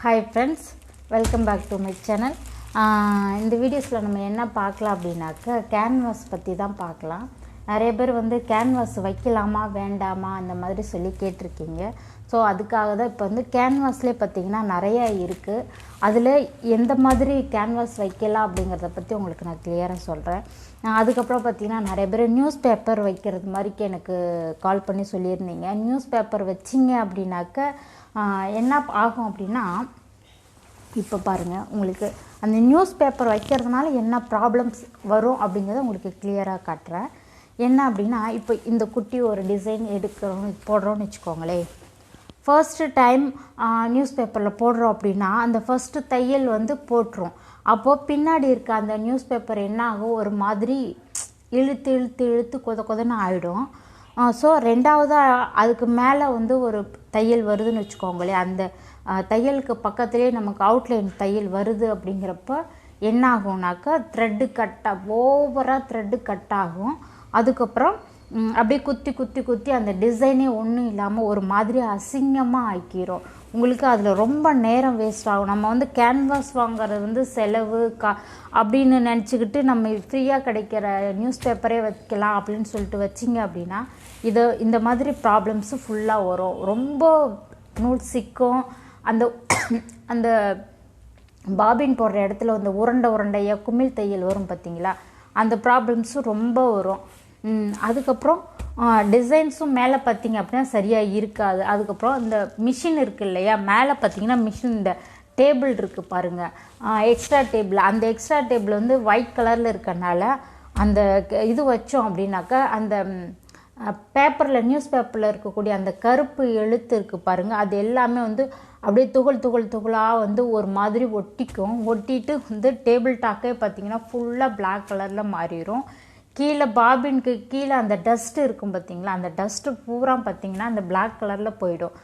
Hi friends, welcome back to my channel. இந்த வீடியோஸில் நம்ம என்ன பார்க்கலாம் அப்படின்னாக்க கேன்வாஸ் பற்றி தான் பார்க்கலாம். நிறைய பேர் வந்து கேன்வாஸ் வைக்கலாமா வேண்டாமா அந்த மாதிரி சொல்லி கேட்டிருக்கீங்க. ஸோ அதுக்காக தான் இப்போ வந்து கேன்வாஸ்லேயே பார்த்திங்கன்னா நிறையா இருக்குது. அதில் எந்த மாதிரி கேன்வாஸ் வைக்கலாம் அப்படிங்கிறத பற்றி உங்களுக்கு நான் கிளியராக சொல்கிறேன். அதுக்கப்புறம் பார்த்திங்கன்னா நிறைய பேர் நியூஸ் பேப்பர் வைக்கிறது மாதிரிக்கு எனக்கு கால் பண்ணி சொல்லியிருந்தீங்க. நியூஸ் பேப்பர் வச்சிங்க அப்படின்னாக்க என்ன ஆகும் அப்படின்னா, இப்போ பாருங்கள், உங்களுக்கு அந்த நியூஸ் பேப்பர் வைக்கிறதுனால என்ன ப்ராப்ளம்ஸ் வரும் அப்படிங்கிறத உங்களுக்கு கிளியராக காட்டுறேன். என்ன அப்படின்னா, இப்போ இந்த குட்டி ஒரு டிசைன் போடுறோன்னு வச்சுக்கோங்களேன். ஃபர்ஸ்ட்டு டைம் நியூஸ் பேப்பரில் போடுறோம் அப்படின்னா அந்த ஃபஸ்ட்டு தையல் வந்து போட்டுரும். அப்போது பின்னாடி இருக்க அந்த நியூஸ் பேப்பர் என்ன ஆகும், ஒரு மாதிரி இழுத்து இழுத்து இழுத்து கொதன்னு ஆகிடும். ஸோ ரெண்டாவதாக அதுக்கு மேலே வந்து ஒரு தையல் வருதுன்னு வச்சுக்கோங்களேன். அந்த தையலுக்கு பக்கத்துலேயே நமக்கு அவுட்லைன் தையல் வருது அப்படிங்கிறப்ப என்ன ஆகும்னாக்கா த்ரெட்டு ஓவராக த்ரெட்டு கட் ஆகும். அதுக்கப்புறம் அப்படியே குத்தி குத்தி குத்தி அந்த டிசைனே ஒன்றும் இல்லாமல் ஒரு மாதிரி அசிங்கமாக ஆக்கிரும். உங்களுக்கு அதில் ரொம்ப நேரம் வேஸ்ட் ஆகும். நம்ம வந்து கேன்வாஸ் வாங்குறது வந்து செலவு அப்படின்னு நினச்சிக்கிட்டு நம்ம ஃப்ரீயாக கிடைக்கிற நியூஸ் பேப்பரே வைக்கலாம் அப்படின்னு சொல்லிட்டு வச்சிங்க அப்படின்னா இந்த மாதிரி ப்ராப்ளம்ஸு ஃபுல்லாக வரும். ரொம்ப நூல் சிக்கும். அந்த பாபின் போடுற இடத்துல வந்து உருண்டையாக குமிழ் தையல் வரும் பார்த்திங்களா, அந்த ப்ராப்ளம்ஸும் ரொம்ப வரும். அதுக்கப்புறம் டிசைன்ஸும் மேலே பார்த்திங்க அப்படின்னா சரியாக இருக்காது. அதுக்கப்புறம் இந்த மிஷின் இருக்குது இல்லையா, மேலே பார்த்திங்கன்னா மிஷின் இந்த டேபிள் இருக்குது பாருங்கள், எக்ஸ்ட்ரா டேபிள். அந்த எக்ஸ்ட்ரா டேபிள் வந்து ஒயிட் கலரில் இருக்கனால அந்த இது வச்சோம் அப்படின்னாக்கா அந்த பேப்பரில் நியூஸ் பேப்பரில் இருக்கக்கூடிய அந்த கருப்பு எழுத்து இருக்குது பாருங்கள், அது எல்லாமே வந்து அப்படியே துகளாக வந்து ஒரு மாதிரி ஒட்டிட்டு வந்து டேபிள் டாக்கே பார்த்திங்கன்னா ஃபுல்லாக பிளாக் கலரில் மாறிடும். கீழே பாபினுக்கு கீழே அந்த டஸ்ட்டு இருக்கும் பார்த்திங்களா, அந்த டஸ்ட்டு பூரா பார்த்திங்கன்னா அந்த பிளாக் கலரில் போயிடும்.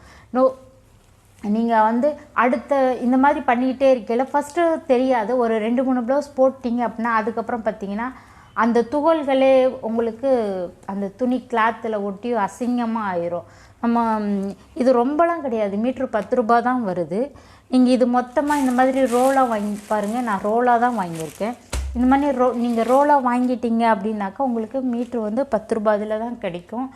நீங்கள் வந்து அடுத்த இந்த மாதிரி பண்ணிக்கிட்டே இருக்கையில் ஃபஸ்ட்டு தெரியாது, ஒரு 2-3 ப்ளவுஸ் போட்டிங்க அப்படின்னா அதுக்கப்புறம் பார்த்திங்கன்னா அந்த துகள்களே உங்களுக்கு அந்த துணி கிளாத்தில் ஒட்டி அசிங்கமாக ஆயிரும். நம்ம இது ரொம்பலாம் கிடையாது, மீட்ரு 10 ரூபா தான் வருது. நீங்கள் இது மொத்தமாக இந்த மாதிரி ரோலாக வாங்கி பாருங்கள். நான் ரோலாக தான் வாங்கியிருக்கேன். இந்த மாதிரி நீங்கள் ரோலாக வாங்கிட்டீங்க அப்படின்னாக்கா உங்களுக்கு மீட்ரு வந்து 10 ரூபாயில் தான் கிடைக்கும்.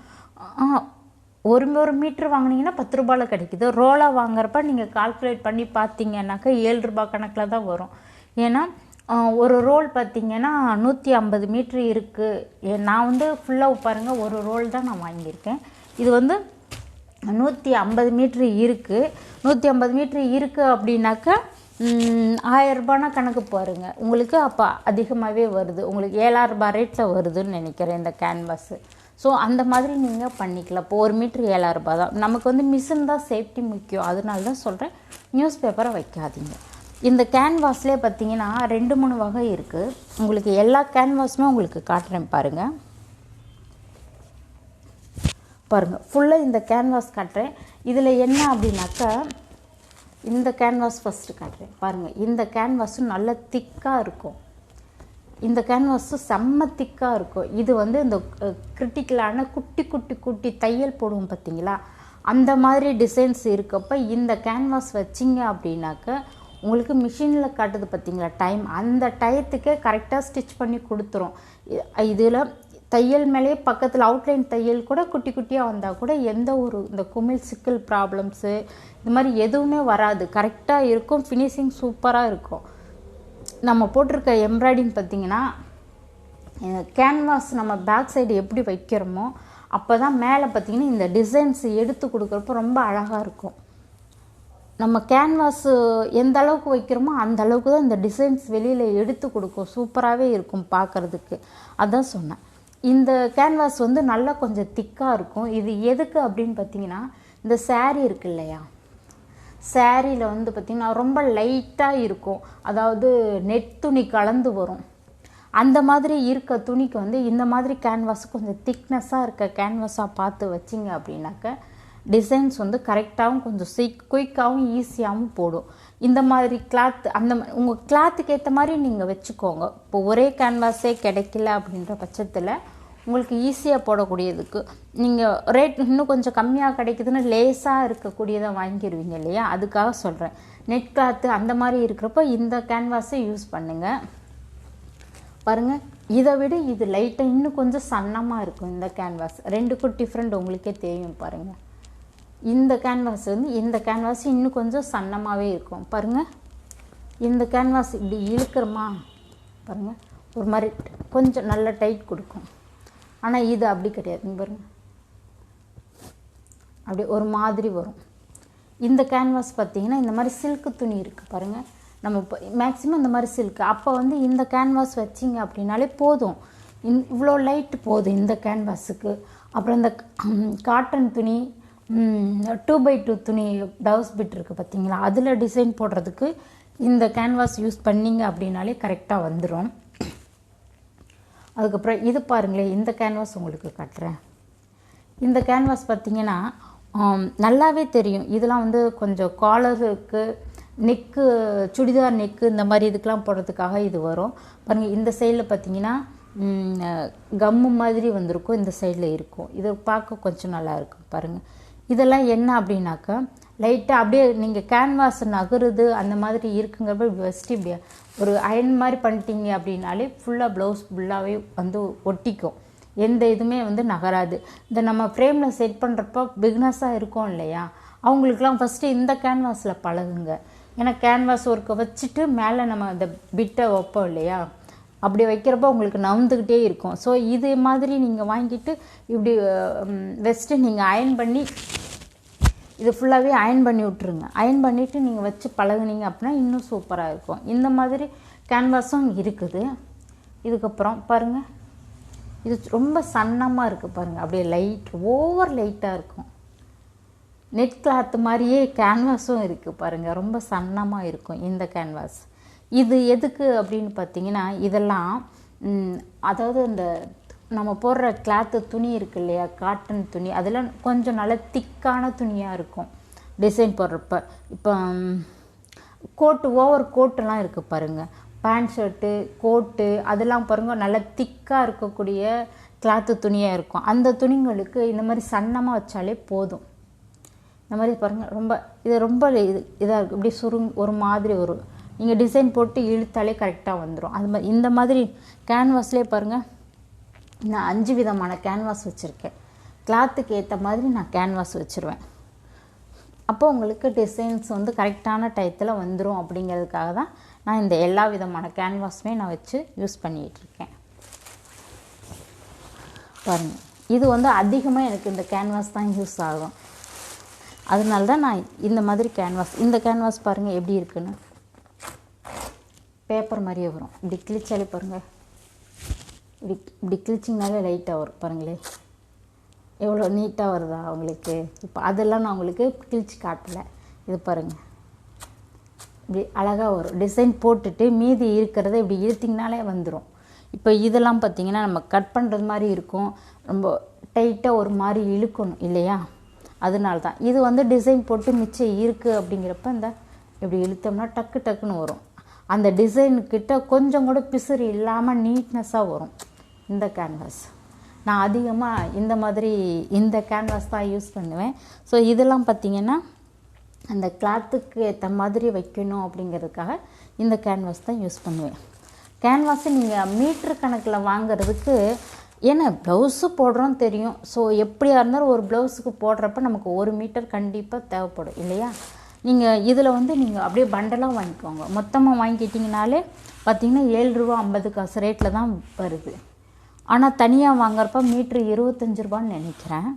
ஒரு மீட்ரு வாங்கினீங்கன்னா 10 ரூபாயில் கிடைக்குது. ரோலாக வாங்குறப்ப நீங்கள் கால்குலேட் பண்ணி பார்த்தீங்கன்னாக்கா 7 ரூபா கணக்கில் தான் வரும். ஏன்னா ஒரு ரோல் பார்த்திங்கன்னா 150 மீட்ரு இருக்குது. நான் வந்து ஃபுல்லாக பாருங்கள் ஒரு ரோல் தான் நான் வாங்கியிருக்கேன். இது வந்து 150 மீட்ரு இருக்குது. 150 மீட்ரு இருக்குது அப்படின்னாக்கா 1000 ரூபானா கணக்கு பாருங்கள். உங்களுக்கு அப்போ அதிகமாகவே வருது. உங்களுக்கு 7000 ரூபாய் ரேட்டில் வருதுன்னு நினைக்கிறேன் இந்த கேன்வாஸு. ஸோ அந்த மாதிரி நீங்கள் பண்ணிக்கலாம். இப்போ ஒரு மீட்ரு 7000 ரூபாய் தான். நமக்கு வந்து மிஷின் தான் சேஃப்டி முக்கியம். அதனால தான் சொல்கிறேன், நியூஸ் பேப்பரை வைக்காதீங்க. இந்த கேன்வாஸ்லேயே பார்த்திங்கன்னா 2-3 வகை இருக்குது. உங்களுக்கு எல்லா கேன்வாஸுமே உங்களுக்கு காட்டுறேன் பாருங்கள். ஃபுல்லாக இந்த கேன்வாஸ் காட்டுறேன். இதில் என்ன அப்படின்னாக்கா இந்த கேன்வாஸ் ஃபஸ்ட்டு காட்டுறேன் பாருங்கள். இந்த கேன்வாஸும் நல்ல திக்காக இருக்கும். இந்த கேன்வாஸும் செம்ம திக்காக இருக்கும். இது வந்து இந்த கிரிட்டிக்கலான குட்டி தையல் போடுவோம் பார்த்திங்களா, அந்த மாதிரி டிசைன்ஸ் இருக்கப்போ இந்த கேன்வாஸ் வச்சிங்க அப்படின்னாக்க உங்களுக்கு மிஷினில் காட்டுது பார்த்திங்களா டைம், அந்த டயத்துக்கே கரெக்டாக ஸ்டிச் பண்ணி கொடுத்துரும். இதில் தையல் மேலேயே பக்கத்தில் அவுட்லைன் தையல் கூட குட்டியாக வந்தால் கூட எந்த ஒரு இந்த குமிழ் சிக்கல் ப்ராப்ளம்ஸு இது மாதிரி எதுவுமே வராது. கரெக்டாக இருக்கும். ஃபினிஷிங் சூப்பராக இருக்கும். நம்ம போட்டிருக்க எம்ப்ராய்டிங் பார்த்திங்கன்னா கேன்வாஸ் நம்ம பேக் சைடு எப்படி வைக்கிறோமோ அப்போ தான் மேலே பார்த்திங்கன்னா இந்த டிசைன்ஸ் எடுத்து கொடுக்குறப்போ ரொம்ப அழகாக இருக்கும். நம்ம கேன்வாஸு எந்த அளவுக்கு வைக்கிறோமோ அந்த அளவுக்கு தான் இந்த டிசைன்ஸ் வெளியில் எடுத்து கொடுக்கும். சூப்பராகவே இருக்கும் பார்க்குறதுக்கு. அதான் சொன்னேன். இந்த கேன்வாஸ் வந்து நல்லா கொஞ்சம் திக்காக இருக்கும். இது எதுக்கு அப்படின்னு பார்த்திங்கன்னா, இந்த சாரீ இருக்குது இல்லையா, சாரியில் வந்து பார்த்திங்கன்னா ரொம்ப லைட்டாக இருக்கும். அதாவது நெட் துணி கலந்து வரும். அந்த மாதிரி இருக்க துணிக்கு வந்து இந்த மாதிரி கேன்வாஸ் கொஞ்சம் திக்னஸாக இருக்க கேன்வாஸாக பார்த்து வச்சிங்க அப்படின்னாக்க டிசைன்ஸ் வந்து கரெக்டாகவும் கொஞ்சம் குயிக்காகவும் ஈஸியாகவும் போடும். இந்த மாதிரி கிளாத் உங்கள் கிளாத்துக்கு ஏற்ற மாதிரி நீங்கள் வச்சுக்கோங்க. இப்போ ஒரே கேன்வாஸே கிடைக்கல அப்படின்ற பட்சத்தில் உங்களுக்கு ஈஸியாக போடக்கூடியதுக்கு நீங்கள் ரேட் இன்னும் கொஞ்சம் கம்மியாக கிடைக்குதுன்னு லேஸாக இருக்கக்கூடியதை வாங்கிடுவீங்க இல்லையா, அதுக்காக சொல்கிறேன். நெட் கிளாத்து அந்த மாதிரி இருக்கிறப்போ இந்த கேன்வாஸை யூஸ் பண்ணுங்கள். பாருங்கள், இதை விட இது லைட்டாக இன்னும் கொஞ்சம் சன்னமாக இருக்கும் இந்த கேன்வாஸ். ரெண்டுக்கும் டிஃப்ரெண்ட் உங்களுக்கே தெரியும் பாருங்கள். இந்த கேன்வாஸ் வந்து இந்த கேன்வாஸ் இன்னும் கொஞ்சம் சன்னமாகவே இருக்கும் பாருங்கள். இந்த கேன்வாஸ் இப்படி இழுக்கிறோமா பாருங்கள், ஒரு மாதிரி கொஞ்சம் நல்ல டைட் கொடுக்கும். ஆனால் இது அப்படி கிடையாதுங்க பாருங்கள், அப்படி ஒரு மாதிரி வரும். இந்த கேன்வாஸ் பார்த்திங்கன்னா இந்த மாதிரி சில்க்கு துணி இருக்குது பாருங்கள். நம்ம இப்போ மேக்ஸிமம் இந்த மாதிரி சில்க்கு அப்போ வந்து இந்த கேன்வாஸ் வச்சிங்க அப்படின்னாலே போதும். இவ்வளோ லைட் போதும் இந்த கேன்வாஸுக்கு. அப்புறம் இந்த காட்டன் துணி 2x2 துணி டவுஸ் பிட் இருக்குது பார்த்தீங்களா, அதில் டிசைன் போடுறதுக்கு இந்த கேன்வாஸ் யூஸ் பண்ணிங்க அப்படின்னாலே கரெக்டாக வந்துடும். அதுக்கப்புறம் இது பாருங்களேன், இந்த கேன்வாஸ் உங்களுக்கு காட்டுறேன். இந்த கேன்வாஸ் பார்த்திங்கன்னா நல்லாவே தெரியும். இதெல்லாம் வந்து கொஞ்சம் காலருக்கு, நெக்கு, சுடிதார் நெக்கு இந்த மாதிரி இதுக்கெலாம் போடுறதுக்காக இது வரும் பாருங்கள். இந்த சைடில் பார்த்திங்கன்னா கம்மு மாதிரி வந்திருக்கும், இந்த சைடில் இருக்கும். இது பார்க்க கொஞ்சம் நல்லாயிருக்கும் பாருங்கள். இதெல்லாம் என்ன அப்படின்னாக்கா லைட்டாக அப்படியே நீங்கள் கேன்வாஸ் நகருது அந்த மாதிரி இருக்குங்கிறப்ப இப்படி வச்சுட்டு இப்படி ஒரு அயன் மாதிரி பண்ணிட்டீங்க அப்படின்னாலே ஃபுல்லாக ப்ளவுஸ் ஃபுல்லாகவே வந்து ஒட்டிக்கும், எந்த இதுவுமே வந்து நகராது. இந்த நம்ம ஃப்ரேமில் செட் பண்ணுறப்போ பிகினஸாக இருக்கும் இல்லையா, அவங்களுக்குலாம் ஃபஸ்ட்டு இந்த கேன்வாஸில் பழகுங்க. ஏன்னா கேன்வாஸ் ஒர்க்கை வச்சுட்டு மேலே நம்ம இந்த பிட்டை வைப்போம் இல்லையா, அப்படி வைக்கிறப்போ உங்களுக்கு நவுந்துக்கிட்டே இருக்கும். ஸோ இது மாதிரி நீங்கள் வாங்கிட்டு இப்படி வச்சுட்டு நீங்கள் அயன் பண்ணி இது ஃபுல்லாகவே அயன் பண்ணி விட்ருங்க. அயன் பண்ணிவிட்டு நீங்கள் வச்சு பழகுனீங்க அப்படின்னா இன்னும் சூப்பராக இருக்கும். இந்த மாதிரி கேன்வாஸும் இருக்குது. இதுக்கப்புறம் பாருங்கள், இது ரொம்ப சன்னமாக இருக்குது பாருங்கள், அப்படியே லைட் ஓவர் லைட்டாக இருக்கும். நெட் கிளாத் மாதிரியே கேன்வாஸும் இருக்குது பாருங்கள், ரொம்ப சன்னமாக இருக்கும் இந்த கேன்வாஸ். இது எதுக்கு அப்படின்னு பார்த்தீங்கன்னா, இதெல்லாம் அதாவது இந்த நம்ம போடுற கிளாத்து துணி இருக்குது இல்லையா, காட்டன் துணி, அதெல்லாம் கொஞ்சம் நல்ல திக்கான துணியாக இருக்கும் டிசைன் போடுறப்ப. இப்போ கோட்டு, ஓவர் கோட்டெல்லாம் இருக்குது பாருங்கள், பேண்ட் ஷர்ட்டு, கோட்டு, அதெல்லாம் பாருங்கள் நல்ல திக்காக இருக்கக்கூடிய கிளாத்து துணியாக இருக்கும். அந்த துணிங்களுக்கு இந்த மாதிரி சன்னமாக வச்சாலே போதும். இந்த மாதிரி பாருங்கள், ரொம்ப இது ரொம்ப இதாக இருக்குது, இப்படி ஒரு மாதிரி வரும். நீங்கள் டிசைன் போட்டு இழுத்தாலே கரெக்டாக வந்துடும். அது மாதிரி இந்த மாதிரி கேன்வாஸ்லேயே பாருங்கள், நான் 5 விதமான கேன்வாஸ் வச்சுருக்கேன். கிளாத்துக்கு ஏற்ற மாதிரி நான் கேன்வாஸ் வச்சுருவேன். அப்போ உங்களுக்கு டிசைன்ஸ் வந்து கரெக்டான டயத்தில் வந்துடும். அப்படிங்கிறதுக்காக தான் நான் இந்த எல்லா விதமான கேன்வாஸுமே நான் வச்சு யூஸ் பண்ணிகிட்ருக்கேன். பாருங்கள், இது வந்து அதிகமாக எனக்கு இந்த கேன்வாஸ் தான் யூஸ் ஆகும். அதனால தான் நான் இந்த மாதிரி கேன்வாஸ், இந்த கேன்வாஸ் பாருங்கள் எப்படி இருக்குன்னு, பேப்பர் மாதிரியே வரும். இப்படி கிழிச்சாலே பாருங்கள், இப்படி கிழிச்சிங்கனாலே லைட்டாக வரும் பாருங்களே, எவ்வளோ நீட்டாக வருதா அவங்களுக்கு. இப்போ அதெல்லாம் நான் உங்களுக்கு கிழிச்சு காட்டலை. இது பாருங்கள், இப்படி அழகாக வரும். டிசைன் போட்டுட்டு மீதி இருக்கிறத இப்படி இழுத்திங்கனாலே வந்துடும். இப்போ இதெல்லாம் பார்த்திங்கன்னா நம்ம கட் பண்ணுறது மாதிரி இருக்கும், ரொம்ப டைட்டாக ஒரு மாதிரி இழுக்கணும் இல்லையா, அதனால தான். இது வந்து டிசைன் போட்டு மிச்சம் இருக்குது அப்படிங்கிறப்ப இந்த இப்படி இழுத்தோம்னா டக்கு டக்குன்னு வரும். அந்த டிசைனுக்கிட்ட கொஞ்சம் கூட பிசுறு இல்லாமல் நீட்னஸாக வரும் இந்த கேன்வாஸ். நான் அதிகமாக இந்த மாதிரி இந்த கேன்வாஸ் தான் யூஸ் பண்ணுவேன். ஸோ இதெல்லாம் பார்த்திங்கன்னா அந்த கிளாத்துக்கு ஏற்ற மாதிரி வைக்கணும் அப்படிங்கிறதுக்காக இந்த கேன்வாஸ் தான் யூஸ் பண்ணுவேன். கேன்வாஸை நீங்கள் மீட்ரு கணக்கில் வாங்கிறதுக்கு, ஏன்னா ப்ளவுஸு போடுறோம் தெரியும். ஸோ எப்படியா இருந்தாலும் ஒரு ப்ளவுஸுக்கு போடுறப்ப நமக்கு 1 மீட்டர் கண்டிப்பாக தேவைப்படும் இல்லையா. நீங்கள் இதில் வந்து நீங்கள் அப்படியே பண்டலாக வாங்கிக்கோங்க. மொத்தமாக வாங்கிக்கிட்டிங்கனாலே பார்த்திங்கன்னா 7 ரூபா 50 காசு ரேட்டில் தான் வருது. ஆனால் தனியாக வாங்குறப்ப மீட்ரு 25 ரூபான்னு நினைக்கிறேன்.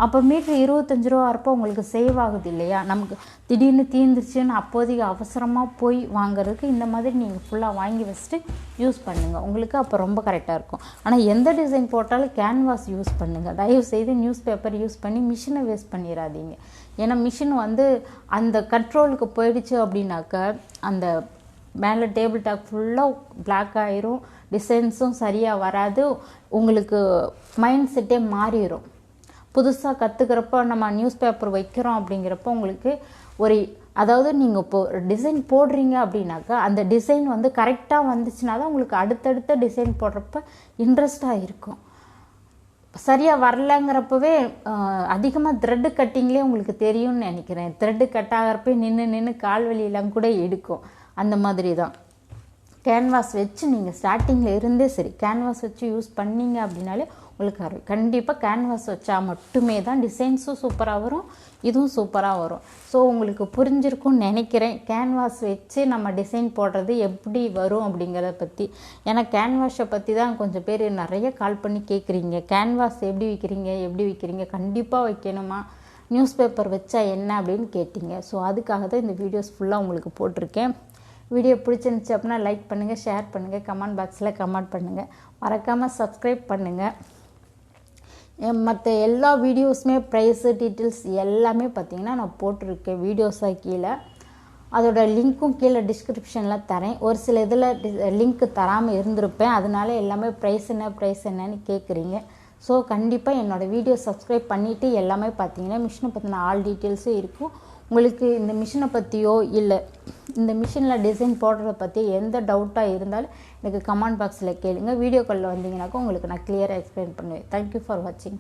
அப்போ மீட்ரு 25 ரூபா வரப்போ உங்களுக்கு சேவ் ஆகுது இல்லையா. நமக்கு திடீர்னு தீர்ந்துருச்சுன்னு அப்போதைக்கு அவசரமாக போய் வாங்குறதுக்கு இந்த மாதிரி நீங்கள் ஃபுல்லாக வாங்கி வச்சுட்டு யூஸ் பண்ணுங்கள், உங்களுக்கு அப்போ ரொம்ப கரெக்டாக இருக்கும். ஆனால் எந்த டிசைன் போட்டாலும் கேன்வாஸ் யூஸ் பண்ணுங்கள். தயவுசெய்து நியூஸ் பேப்பர் யூஸ் பண்ணி மிஷினை வேஸ்ட் பண்ணிடாதீங்க. ஏன்னா மிஷின் வந்து அந்த கண்ட்ரோலுக்கு போயிடுச்சு அப்படின்னாக்கா அந்த மேலே டேபிள் டாப் ஃபுல்லாக பிளாக் ஆயிரும், டிசைன்ஸும் சரியாக வராது, உங்களுக்கு மைண்ட் செட்டே மாறிடும். புதுசாக கற்றுக்கிறப்போ நம்ம நியூஸ் பேப்பர் வைக்கிறோம் அப்படிங்கிறப்போ உங்களுக்கு ஒரு, அதாவது நீங்கள் இப்போ டிசைன் போடுறீங்க அப்படின்னாக்கா அந்த டிசைன் வந்து கரெக்டாக வந்துச்சுன்னா தான் உங்களுக்கு அடுத்தடுத்த டிசைன் போடுறப்ப இன்ட்ரெஸ்டாக இருக்கும். சரியாக வரலங்கிறப்பவே அதிகமாக த்ரெட்டு கட்டிங்லேயே உங்களுக்கு தெரியும்னு நினைக்கிறேன். த்ரெட்டு கட் ஆகிறப்ப நின்று கால் வலியெல்லாம் கூட எடுக்கும். அந்த மாதிரி தான் கேன்வாஸ் வச்சு நீங்கள் ஸ்டார்டிங்கில் இருந்தே சரி கேன்வாஸ் வச்சு யூஸ் பண்ணிங்க அப்படின்னாலே உங்களுக்கு கண்டிப்பாக கேன்வாஸ் வச்சா மட்டுமே தான் டிசைன்ஸும் சூப்பராக வரும், இதுவும் சூப்பராக வரும். ஸோ உங்களுக்கு புரிஞ்சிருக்கும்னு நினைக்கிறேன் கேன்வாஸ் வச்சு நம்ம டிசைன் போடுறது எப்படி வரும் அப்படிங்கிறத பற்றி. ஏன்னா கேன்வாஸை பற்றி தான் கொஞ்சம் பேர் நிறைய கால் பண்ணி கேட்குறீங்க, கேன்வாஸ் எப்படி விற்கிறீங்க, கண்டிப்பாக வைக்கணுமா, நியூஸ் பேப்பர் வச்சா என்ன அப்படின்னு கேட்டிங்க. ஸோ அதுக்காக தான் இந்த வீடியோஸ் ஃபுல்லாக உங்களுக்கு போட்டிருக்கேன். வீடியோ பிடிச்சிருந்துச்சி அப்படின்னா லைக் பண்ணுங்கள், ஷேர் பண்ணுங்கள், கமெண்ட் பாக்ஸில் கமெண்ட் பண்ணுங்கள், மறக்காமல் சப்ஸ்கிரைப் பண்ணுங்கள். மற்ற எல்லா வீடியோஸுமே ப்ரைஸு டீட்டெயில்ஸ் எல்லாமே பார்த்திங்கன்னா நான் போட்டிருக்கேன் வீடியோஸாக கீழே. அதோட லிங்க்கும் கீழே டிஸ்கிரிப்ஷனில் தரேன். ஒரு சில இதில் லிங்க்கு தராமல் இருந்திருப்பேன், அதனால எல்லாமே ப்ரைஸ் என்னன்னு கேட்குறீங்க. ஸோ கண்டிப்பாக என்னோடய வீடியோ சப்ஸ்கிரைப் பண்ணிவிட்டு எல்லாமே பார்த்தீங்கன்னா மிஷினை பற்றின ஆல் டீட்டெயில்ஸும் இருக்கும். உங்களுக்கு இந்த மிஷினை பற்றியோ இல்லை இந்த மிஷினில் டிசைன் போடுறத பற்றி எந்த டவுட்டாக இருந்தாலும் எனக்கு கமெண்ட் பாக்ஸில் கேளுங்க. வீடியோ காலில் வந்தீங்கன்னாக்கா உங்களுக்கு நான் கிளியராக எக்ஸ்பிளைன் பண்ணுவேன். தேங்க்யூ ஃபார் வாட்சிங்.